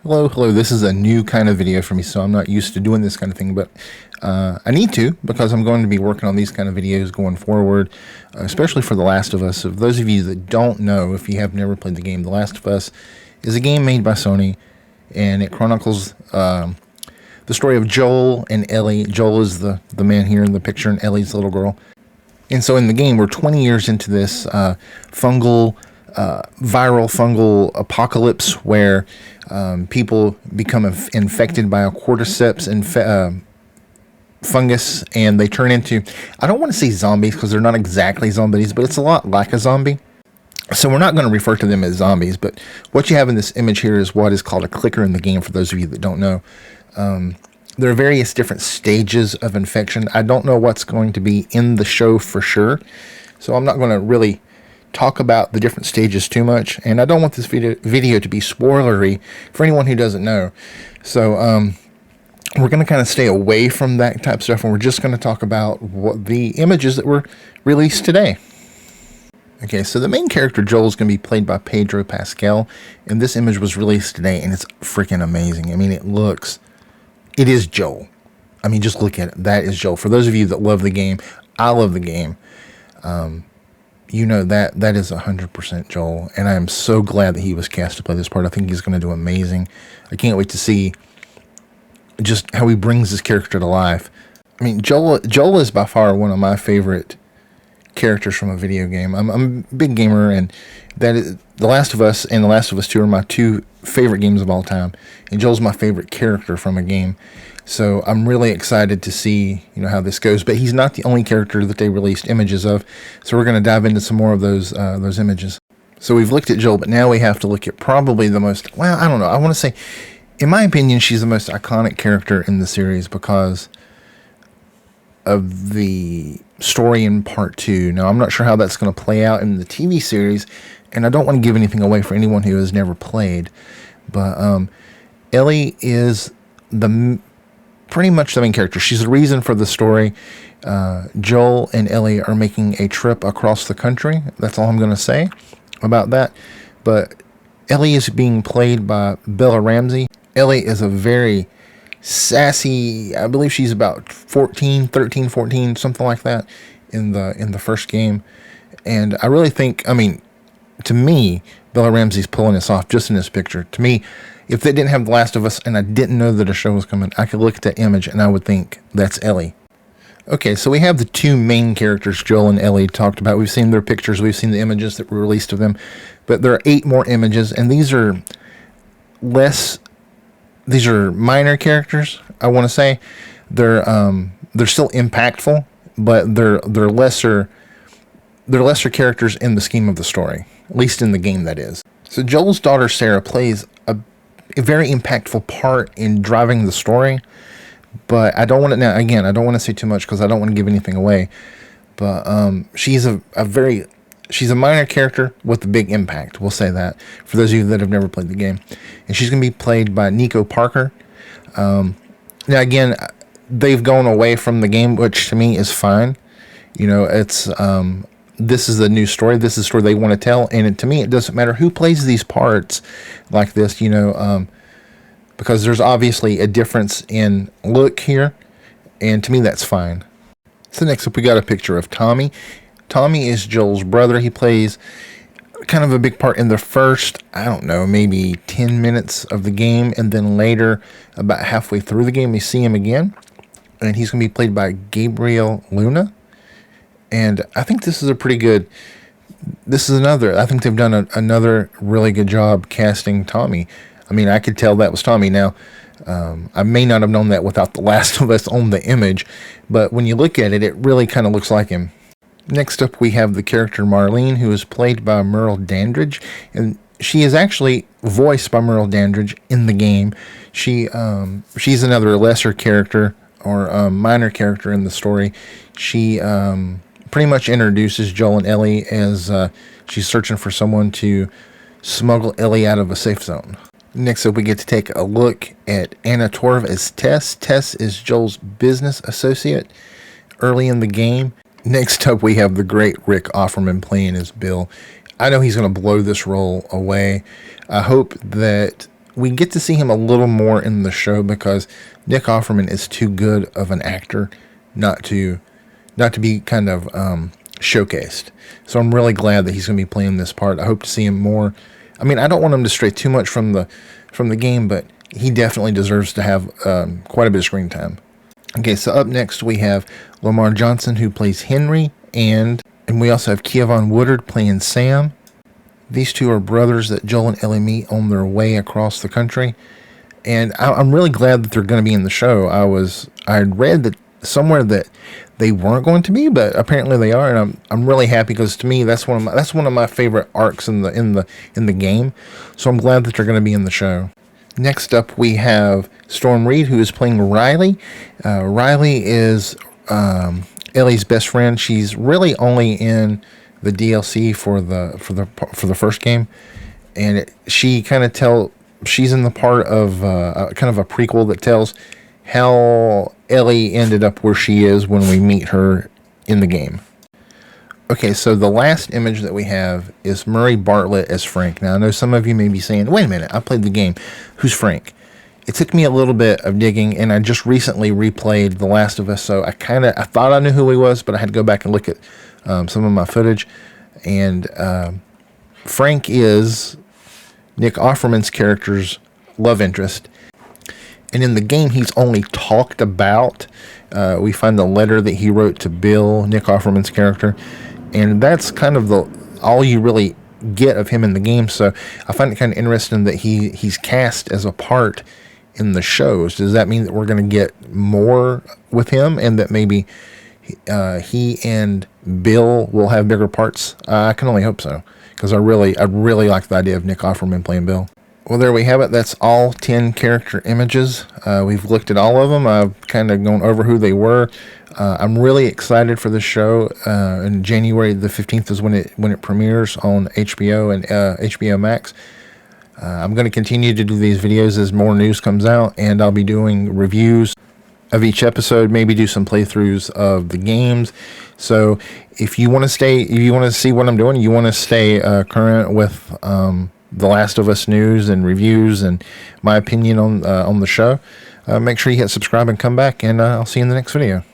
Hello. This is a new kind of video for me, so I'm not used to doing this kind of thing, but I need to because I'm going to be working on these kind of videos going forward, especially for The Last of Us. So for those of you that don't know, if you have never played the game, The Last of Us is a game made by Sony, and it chronicles the story of Joel and Ellie. Joel is the man here in the picture, and Ellie's the little girl. And so in the game, we're 20 years into this viral fungal apocalypse where people become infected by a cordyceps and fungus, and they turn into, I don't want to say zombies because they're not exactly zombies, but it's a lot like a zombie. So we're not going to refer to them as zombies, but what you have in this image here is what is called a clicker in the game, for those of you that don't know. There are various different stages of infection. I don't know what's going to be in the show for sure, so I'm not going to really talk about the different stages too much, and I don't want this video to be spoilery for anyone who doesn't know. So we're going to kind of stay away from that type of stuff, and we're just going to talk about what the images that were released today. Okay, so the main character, Joel, is going to be played by Pedro Pascal, and this image was released today, and it's freaking amazing. I mean, it is Joel. I mean, just look at it. That is Joel. For those of you that love the game, I love the game. You know that is 100% Joel, and I am so glad that he was cast to play this part. I think he's going to do amazing. I can't wait to see just how he brings this character to life. I mean, Joel is by far one of my favorite characters from a video game. I'm a big gamer, and that is The Last of Us and The Last of Us 2 are my two favorite games of all time, and Joel's my favorite character from a game. So I'm really excited to see, how this goes. But he's not the only character that they released images of. So we're going to dive into some more of those images. So we've looked at Joel, but now we have to look at probably the most, I don't know. I want to say, in my opinion, she's the most iconic character in the series because of the story in part 2. Now, I'm not sure how that's going to play out in the TV series, and I don't want to give anything away for anyone who has never played. But Ellie is pretty much the main character. She's the reason for the story. Joel and Ellie are making a trip across the country. That's all I'm going to say about that. But Ellie is being played by Bella Ramsey. Ellie is a very sassy, I believe she's about 13, 14, something like that in the first game. And I really think, to me, Bella Ramsey's pulling this off just in this picture. To me, if they didn't have The Last of Us and I didn't know that a show was coming, I could look at that image and I would think that's Ellie. Okay, so we have the two main characters, Joel and Ellie, talked about. We've seen their pictures, we've seen the images that were released of them, but there are 8 more images, and these are minor characters, I want to say. They're still impactful, but they're lesser characters in the scheme of the story, at least in the game, that is. So Joel's daughter Sarah plays a very impactful part in driving the story, but I don't want to, now again, I don't want to say too much because I don't want to give anything away, but she's a minor character with a big impact, we'll say that, for those of you that have never played the game. And she's going to be played by Nico Parker. Now again, they've gone away from the game, which to me is fine. It's this is the new story. This is the story they want to tell, and to me, it doesn't matter who plays these parts like this, because there's obviously a difference in look here, and to me, that's fine. So next up, we got a picture of Tommy. Tommy is Joel's brother. He plays kind of a big part in the first, I don't know, maybe 10 minutes of the game, and then later, about halfway through the game, we see him again, and he's going to be played by Gabriel Luna. And I think this is I think they've done another really good job casting Tommy. I could tell that was Tommy. Now, I may not have known that without The Last of Us on the image, but when you look at it, it really kind of looks like him. Next up, we have the character Marlene, who is played by Merle Dandridge, and she is actually voiced by Merle Dandridge in the game. She's another lesser character or minor character in the story. She pretty much introduces Joel and Ellie as she's searching for someone to smuggle Ellie out of a safe zone. Next up, we get to take a look at Anna Torv as Tess. Tess is Joel's business associate early in the game. Next up, we have the great Rick Offerman playing as Bill. I know he's going to blow this role away. I hope that we get to see him a little more in the show because Nick Offerman is too good of an actor not to be kind of showcased. So I'm really glad that he's going to be playing this part. I hope to see him more. I mean, I don't want him to stray too much from the game, but he definitely deserves to have quite a bit of screen time. Okay, so up next we have Lamar Johnson, who plays Henry, and we also have Kevon Woodard playing Sam. These two are brothers that Joel and Ellie meet on their way across the country, and I'm really glad that they're going to be in the show. I had read that somewhere that they weren't going to be, but apparently they are, and I'm really happy because to me that's one of my favorite arcs in the game. So I'm glad that they're going to be in the show. Next up, we have Storm Reed, who is playing Riley. Riley is Ellie's best friend. She's really only in the DLC for the first game, and she's in the part of kind of a prequel that tells how Ellie ended up where she is when we meet her in the game. Okay, so the last image that we have is Murray Bartlett as Frank. Now, I know some of you may be saying, wait a minute, I played the game. Who's Frank? It took me a little bit of digging, and I just recently replayed The Last of Us, so I thought I knew who he was, but I had to go back and look at some of my footage. And Frank is Nick Offerman's character's love interest. And in the game, he's only talked about. We find the letter that he wrote to Bill, Nick Offerman's character, and that's kind of all you really get of him in the game. So I find it kind of interesting that he's cast as a part in the shows. Does that mean that we're going to get more with him, and that maybe he and Bill will have bigger parts? I can only hope so, because I really like the idea of Nick Offerman playing Bill. Well, there we have it. That's all 10 character images. We've looked at all of them. I've kind of gone over who they were. I'm really excited for this show. And January the 15th is when it premieres on HBO and HBO Max. I'm going to continue to do these videos as more news comes out, and I'll be doing reviews of each episode, maybe do some playthroughs of the games. So if you want to see what I'm doing, you want to stay current with The Last of Us news and reviews and my opinion on the show, make sure you hit subscribe and come back, and I'll see you in the next video.